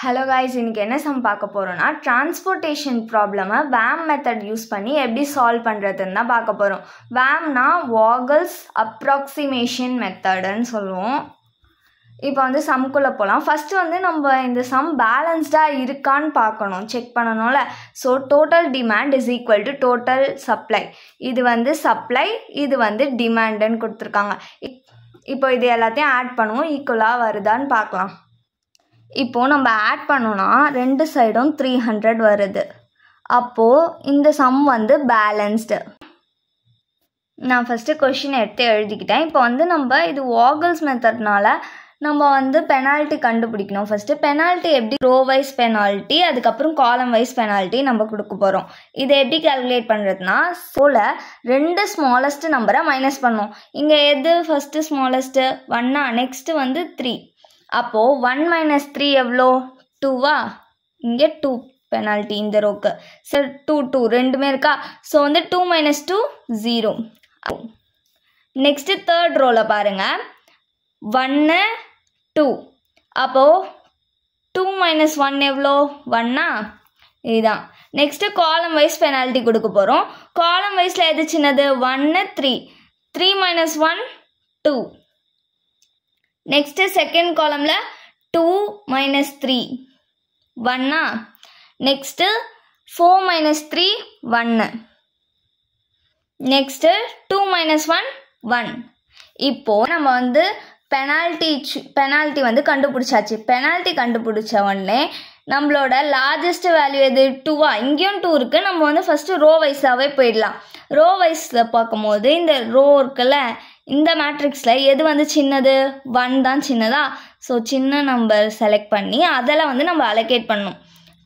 Hello guys, இன்றைக்கி என்ன some பார்க்க போகிறோன்னா டிரான்ஸ்போர்ட்டேஷன் ப்ராப்ளமை வேம் மெத்தட் யூஸ் பண்ணி எப்படி சால்வ் பண்ணுறதுன்னு தான் பார்க்க போகிறோம். வேம்னா வாகல்ஸ் அப்ராக்சிமேஷன் மெத்தடுன்னு சொல்லுவோம். இப்போ வந்து சம்குள்ளே போகலாம். ஃபஸ்ட்டு வந்து நம்ம இந்த சம் பேலன்ஸ்டாக இருக்கான்னு பார்க்கணும், செக் பண்ணணும்ல. So total demand is equal to total supply. இது வந்து சப்ளை, இது வந்து டிமாண்டுன்னு கொடுத்துருக்காங்க. இப்போ இது எல்லாத்தையும் ஆட் பண்ணுவோம், ஈக்குவலாக வருதான்னு பார்க்கலாம். இப்போது நம்ம ஆட் பண்ணோன்னா ரெண்டு சைடும் 300 வருது. அப்போது இந்த சம் வந்து பேலன்ஸ்டு. நான் ஃபஸ்ட்டு கொஷின் எடுத்து எழுதிக்கிட்டேன். இப்போ வந்து நம்ம இது வாகல்ஸ் மெத்தட்னால நம்ம வந்து பெனால்ட்டி கண்டுபிடிக்கணும். ஃபஸ்ட்டு பெனால்ட்டி எப்படி, ரோ வைஸ் பெனால்ட்டி, அதுக்கப்புறம் காலம் வைஸ் பெனால்ட்டி நம்ம கொடுக்க போகிறோம். இதை எப்படி கால்குலேட் பண்ணுறதுனா, சோல ரெண்டு ஸ்மாலஸ்ட் நம்பரை மைனஸ் பண்ணோம். இங்கே எது ஃபஸ்ட்டு ஸ்மாலஸ்ட்டு 1, நெக்ஸ்ட்டு வந்து 3. அப்போது 1 - 3 எவ்வளோ, 2வா? இங்கே 2 பெனால்ட்டி இந்த ரோக்கு. சரி, 2 ரெண்டுமே இருக்கா? ஸோ வந்து 2 - 2 0. நெக்ஸ்ட்டு தேர்ட் ரோவில் பாருங்கள், 1 2. அப்போது 2 - 1 எவ்வளோ, 1ஆ? இதுதான். நெக்ஸ்ட்டு காலம் வைஸ் பெனால்ட்டி கொடுக்க போகிறோம். காலம் வைஸில் எது சின்னது, 1 3. 3 - 1 2. நெக்ஸ்ட்டு செகண்ட் காலமில் 2 - 3 1ஆ? நெக்ஸ்ட்டு 4 - 3 1. நெக்ஸ்ட்டு 2 - 1 1. இப்போது நம்ம வந்து பெனால்ட்டி வந்து கண்டுபிடிச்சாச்சு. பெனால்ட்டி கண்டுபிடிச்ச உடனே நம்மளோட லார்ஜஸ்ட் வேல்யூ எது, 2வா? இங்கேயும் 2 இருக்குது. நம்ம வந்து ஃபஸ்ட்டு ரோ வைஸாகவே போயிடலாம். ரோ வைஸில் பார்க்கும்போது இந்த ரோ இருக்குல்ல, இந்த மேட்ரிக்ஸில் எது வந்து சின்னது, 1 தான் சின்னதா? ஸோ சின்ன நம்பர் செலக்ட் பண்ணி அதில் வந்து நம்ம அலோகேட் பண்ணணும்.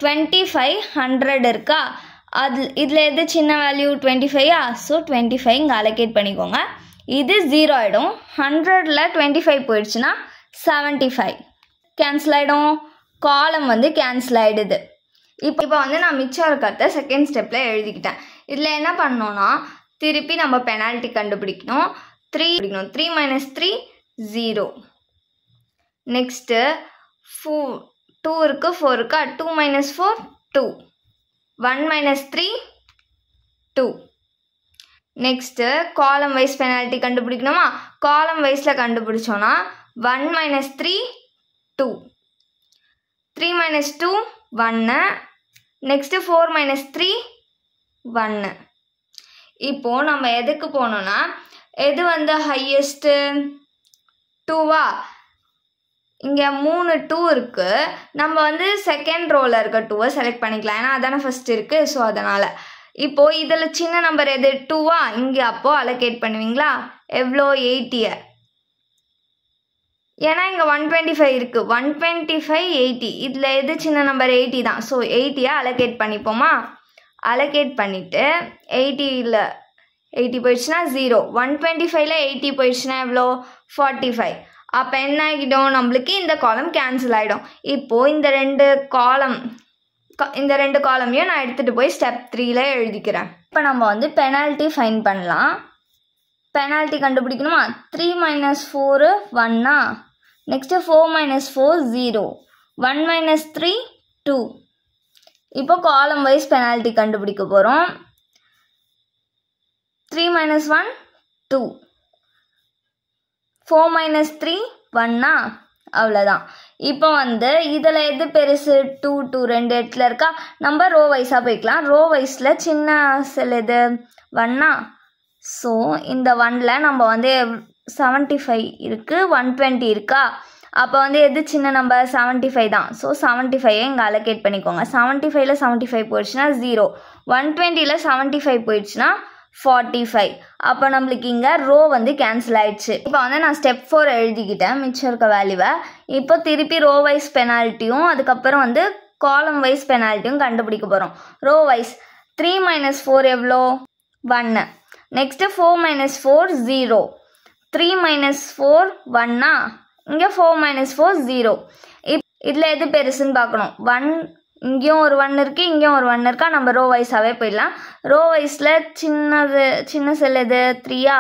25 100 இருக்கா? இதில் எது சின்ன வேல்யூ, 25ஆ? ஸோ 25 இங்கே அலோகேட் பண்ணிக்கோங்க. இது 0 ஆகிடும். 100ல் 25 போயிடுச்சுன்னா 75 கேன்சல் ஆகிடும். காலம் வந்து கேன்சல் ஆகிடுது. இப்போ வந்து நான் மிச்சம் இருக்கிறத செகண்ட் ஸ்டெப்பில் எழுதிக்கிட்டேன். இதில் என்ன பண்ணோன்னா, திருப்பி நம்ம பெனால்ட்டி கண்டுபிடிக்கணும். 3 - 3 0. நெக்ஸ்ட்டு 2 இருக்குது, 4 இருக்கா? 2 - 4 2. 1 - 3 2. நெக்ஸ்ட்டு காலம் வைஸ் பெனால்ட்டி கண்டுபிடிக்கணுமா? காலம் வைஸில் கண்டுபிடிச்சோன்னா 1 - 3 2. 3 - 2 1. நெக்ஸ்ட்டு 4 - 3 1. இப்போது நம்ம எதுக்கு போனோன்னா, எது வந்து ஹையஸ்ட்டு, 2வா? இங்கே 3 2 இருக்குது. நம்ம வந்து செகண்ட் ரோவில் இருக்க 2வை செலக்ட் பண்ணிக்கலாம், ஏன்னா அதானே ஃபஸ்ட் இருக்குது. ஸோ அதனால் இப்போது இதில் சின்ன நம்பர் எது, 2வா? இங்கே அப்போது அலோகேட் பண்ணுவீங்களா? எவ்வளோ, 80. ஏன்னா இங்கே 125 இருக்குது. 125 80. இதில் எது சின்ன நம்பர், 80 தான். ஸோ 80யை அலோகேட் பண்ணிப்போமா? அலோகேட் பண்ணிவிட்டு 80ல் 80 போயிடுச்சுன்னா 0. 125ல் 80 போயிடுச்சுன்னா எவ்வளோ, 45. அப்போ என்ன ஆகிடும், நம்மளுக்கு இந்த காலம் கேன்சல் ஆகிடும். இப்போது இந்த ரெண்டு காலமையும் நான் எடுத்துகிட்டு போய் ஸ்டெப் 3ல் எழுதிக்கிறேன். இப்போ நம்ம வந்து பெனால்ட்டி ஃபைன் பண்ணலாம். பெனால்ட்டி கண்டுபிடிக்கணுமா? 3 - 4 1ஆ? நெக்ஸ்ட்டு 4 - 4 0. 1 - 3 2. இப்போ காலம் வைஸ் பெனால்ட்டி கண்டுபிடிக்க போகிறோம். 3 - 1 2. 4 - 3 1ஆ? அவ்வளோதான். இப்போ வந்து இதில் எது பெருசு, 2 2 ரெண்டு இடத்துல இருக்கா? நம்ம ரோ வைஸாக போய்க்கலாம். ரோ வைஸில் சின்ன செல் எது, 1ஆ? ஸோ இந்த 1ல் நம்ம வந்து 75 இருக்குது, 120 இருக்கா? அப்போ வந்து எது சின்ன நம்பர், 75 தான். ஸோ 75ஐ இங்கே அலோகேட் பண்ணிக்கோங்க. 75ல் 75 போயிடுச்சுன்னா 0. 120ல் 75 போயிடுச்சுன்னா 45. அப்போ நம்மளுக்கு இங்கே ரோ வந்து கேன்சல் ஆயிடுச்சு. இப்போ வந்து நான் ஸ்டெப் 4 எழுதிக்கிட்டேன் மிச்சம் இருக்க வேல்யூவை. இப்போ திருப்பி ரோ வைஸ் பெனால்ட்டியும் அதுக்கப்புறம் வந்து காலம் வைஸ் பெனால்ட்டியும் கண்டுபிடிக்க போகிறோம். ரோ வைஸ் 3 - 4 எவ்வளோ, 1. நெக்ஸ்ட்டு 4 - 4 0. 3 - 4 1ஆ? இங்கே 4 - 4 0. இதில் எது பெருசுன்னு பார்க்கணும். 1 இங்கேயும் ஒரு 1 இருக்குது, இங்கேயும் ஒரு 1 இருக்கா? நம்ம ரோ வைஸாகவே போயிடலாம். ரோ வைஸில் சின்ன செல் எது, 3ஆ?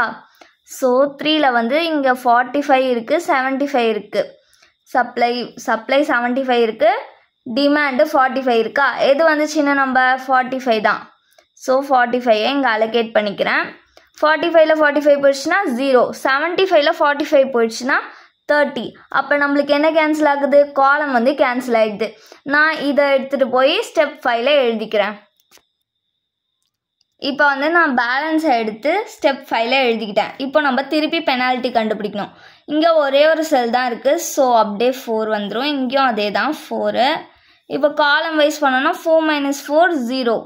ஸோ 3ல் வந்து இங்கே 45 இருக்குது, 75 இருக்குது. சப்ளை 75 இருக்குது, டிமாண்டு 45 இருக்கா, எது வந்துச்சுன்னா நம்ம 45 தான். ஸோ 45 இங்கே அலோகேட் பண்ணிக்கிறேன். 45ல் 45 போயிடுச்சுன்னா 0, 75ல் 45 போயிடுச்சுன்னா 30. அப்போ நம்மளுக்கு என்ன கேன்சல் ஆகுது, காலம் வந்து கேன்சல் ஆகிடுது. நான் இதை எடுத்துகிட்டு போய் ஸ்டெப் 5ல் எழுதிக்கிறேன். இப்போ வந்து நான் பேலன்ஸை எடுத்து ஸ்டெப் 5ல் எழுதிக்கிட்டேன். இப்போ நம்ம திருப்பி பெனால்ட்டி கண்டுபிடிக்கணும். இங்கே ஒரே ஒரு செல் தான் இருக்குது, ஸோ அப்படியே 4 வந்துடும். இங்கேயும் அதே தான் 4. இப்போ காலம் வைஸ் பண்ணோன்னா 4 - 4 0.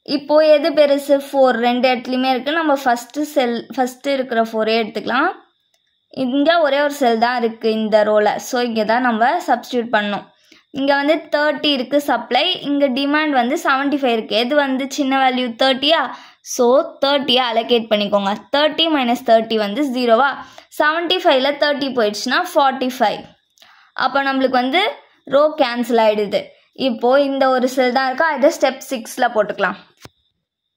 இப்போது எது பெருசு, 4 ரெண்டு இடத்துலையுமே இருக்குது. நம்ம ஃபஸ்ட்டு இருக்கிற 4 எடுத்துக்கலாம். இங்கே ஒரே ஒரு செல் தான் இருக்குது இந்த ரோவில், ஸோ இங்கே தான் நம்ம சப்ஸ்டியூட் பண்ணணும். இங்கே வந்து 30 இருக்குது சப்ளை, இங்கே டிமாண்ட் வந்து 75 இருக்குது. எது வந்து சின்ன வேல்யூ 30யா, ஸோ 30யை அலோகேட் பண்ணிக்கோங்க. 30 - 30 வந்து 0வா, 75ல் 30 போயிடுச்சுன்னா 45. அப்போ நம்மளுக்கு வந்து ரோ கேன்சல் ஆகிடுது. இப்போது இந்த ஒரு செல் தான் இருக்கா, இதை ஸ்டெப் 6ல் போட்டுக்கலாம்.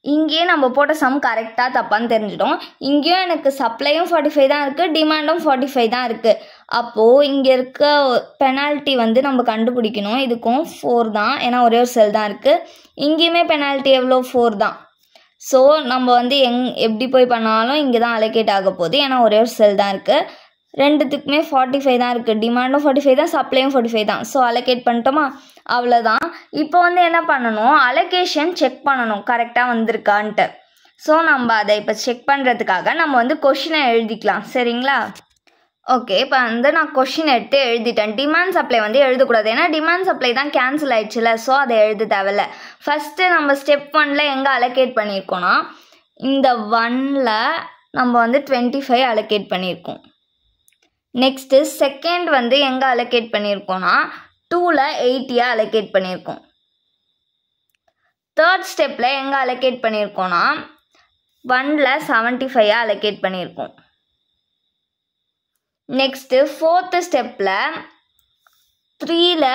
இங்கேயே நம்ம போட்ட சம் கரெக்டாக தப்பான்னு தெரிஞ்சிடும். இங்கேயும் எனக்கு சப்ளையும் 45 தான் இருக்குது, டிமாண்டும் 45 தான் இருக்குது. அப்போது இங்கே இருக்க பெனால்ட்டி வந்து நம்ம கண்டுபிடிக்கணும். இதுக்கும் 4 தான், ஏன்னா ஒரே ஒரு செல் தான் இருக்குது. இங்கேயுமே பெனால்ட்டி எவ்வளோ, 4 தான். ஸோ நம்ம வந்து எப்படி போய் பண்ணாலும் இங்கே தான் அலோகேட் ஆக போகுது, ஏன்னா ஒரே ஒரு செல் தான் இருக்குது. ரெண்டுத்துக்குமே 45 தான் இருக்குது, டிமாண்டும் 45 தான், சப்ளையும் 45 தான். ஸோ அலோகேட் பண்ணிட்டோமா, அவ்வளோதான். இப்போ வந்து என்ன பண்ணணும், அலோகேஷன் செக் பண்ணணும் கரெக்டாக வந்திருக்கான்ட்டு. ஸோ நம்ம அதை இப்போ செக் பண்ணுறதுக்காக நம்ம வந்து கொஷினை எழுதிக்கலாம், சரிங்களா? ஓகே, இப்போ வந்து நான் கொஷின் எடுத்து எழுதிட்டேன். டிமாண்ட் சப்ளை வந்து எழுதக்கூடாது, ஏன்னா டிமாண்ட் சப்ளை தான் கேன்சல் ஆயிடுச்சுல, ஸோ அதை எழுத தேவையில்ல. ஃபஸ்ட்டு நம்ம ஸ்டெப் 1ல் எங்கே அலோகேட் பண்ணியிருக்கோன்னா இந்த 1ல் நம்ம வந்து 25 அலோகேட் பண்ணியிருக்கோம். நெக்ஸ்ட்டு செகண்ட் வந்து எங்கே அலோகேட் பண்ணியிருக்கோன்னா 2ல் 80 அலோகேட் பண்ணியிருக்கோம். தேர்ட் ஸ்டெப்பில் எங்கே அலோகேட் பண்ணியிருக்கோன்னா 1ல் 75 அலோகேட் பண்ணியிருக்கோம். நெக்ஸ்ட்டு ஃபோர்த்து ஸ்டெப்பில் 3ல்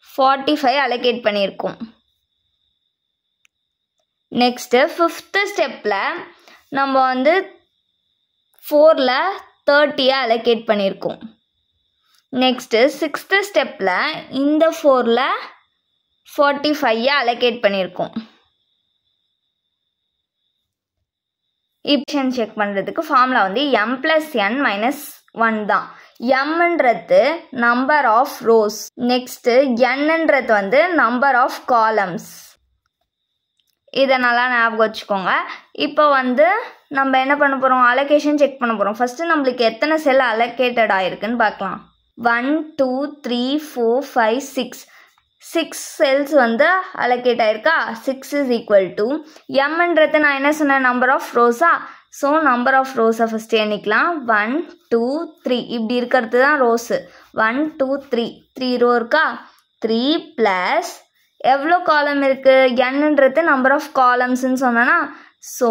45 அலோகேட் பண்ணியிருக்கோம். நெக்ஸ்ட்டு ஃபிஃப்த்து ஸ்டெப்பில் நம்ம வந்து 4ல் 30 அலோகேட் பண்ணியிருக்கோம். நெக்ஸ்ட்டு சிக்ஸ்த்து ஸ்டெப்பில் இந்த 4ல் 45 அலோகேட் பண்ணியிருக்கோம். இப்போ செக் பண்ணுறதுக்கு ஃபார்முலா வந்து m + n - 1 தான். mன்றது நம்பர் ஆஃப் ரோஸ், நெக்ஸ்ட்டு nன்றது வந்து நம்பர் ஆஃப் காலம்ஸ். இதை நல்லா ஞாபகம் வச்சுக்கோங்க. இப்போ வந்து நம்ம என்ன பண்ண போகிறோம், அலோகேஷன் செக் பண்ண போகிறோம். ஃபஸ்ட்டு நம்மளுக்கு எத்தனை செல் அலோகேட்டட் ஆகிருக்குன்னு பார்க்கலாம். 1 2 3 4 5 6 செல்ஸ் வந்து அலோகேட் ஆயிருக்கா. 6 = mன்றது நான் என்ன சொன்னேன், நம்பர் ஆஃப் ரோஸா. ஸோ நம்பர் ஆஃப் ரோஸை ஃபஸ்ட்டு எண்ணிக்கலாம். 1 2 3 இப்படி இருக்கிறது தான் ரோஸு. 1 2 3 ரோ இருக்கா. 3 + எவ்வளோ காலம் இருக்குது, nன்றது நம்பர் ஆஃப் காலம்ஸ்ன்னு சொன்னேன்னா. ஸோ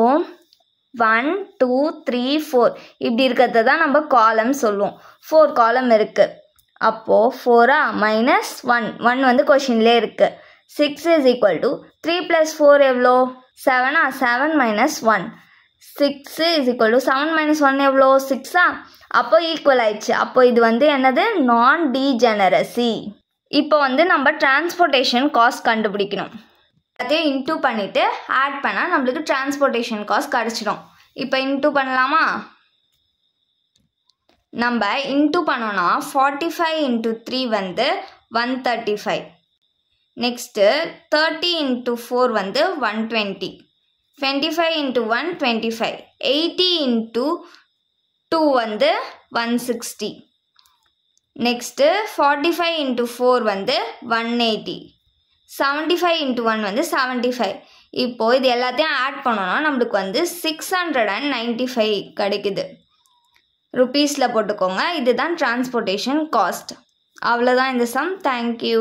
1 2 3 4 இப்படி இருக்கிறது தான் நம்ம காலம் சொல்லுவோம். 4 காலம் இருக்குது. அப்போது 4 -1 வந்து கொஷின்லேயே இருக்குது. 6 = 3 + 4 எவ்வளோ, 7 7 - 1. 6 = 7 - 1 எவ்வளோ, 6. அப்போ ஈக்குவல் ஆயிடுச்சு. அப்போ இது வந்து என்னது, நான் டீஜெனரசி. இப்போ வந்து நம்ம டிரான்ஸ்போர்ட்டேஷன் காஸ்ட் கண்டுபிடிக்கணும். அதையும் இன்டூ பண்ணிவிட்டு ஆட் பண்ணால் நம்மளுக்கு டிரான்ஸ்போர்ட்டேஷன் காஸ்ட் கிடச்சிடும். இப்போ இன்டூ பண்ணலாமா? நம்ம இன்டூ பண்ணோன்னா 45 × 3 வந்து 135. நெக்ஸ்ட்டு 30 × 4 வந்து 120. 25 × 1 25. 80 × 2 வந்து 160. நெக்ஸ்ட்டு 45 × 4 வந்து 180. 75 × 1 வந்து 75. இப்போது இது எல்லாத்தையும் ஆட் பண்ணோன்னா நம்மளுக்கு வந்து 695 கிடைக்குது. ருப்பீஸில் போட்டுக்கோங்க. இதுதான் டிரான்ஸ்போர்ட்டேஷன் காஸ்ட். அவ்வளோதான் இந்த சம். தேங்க்யூ.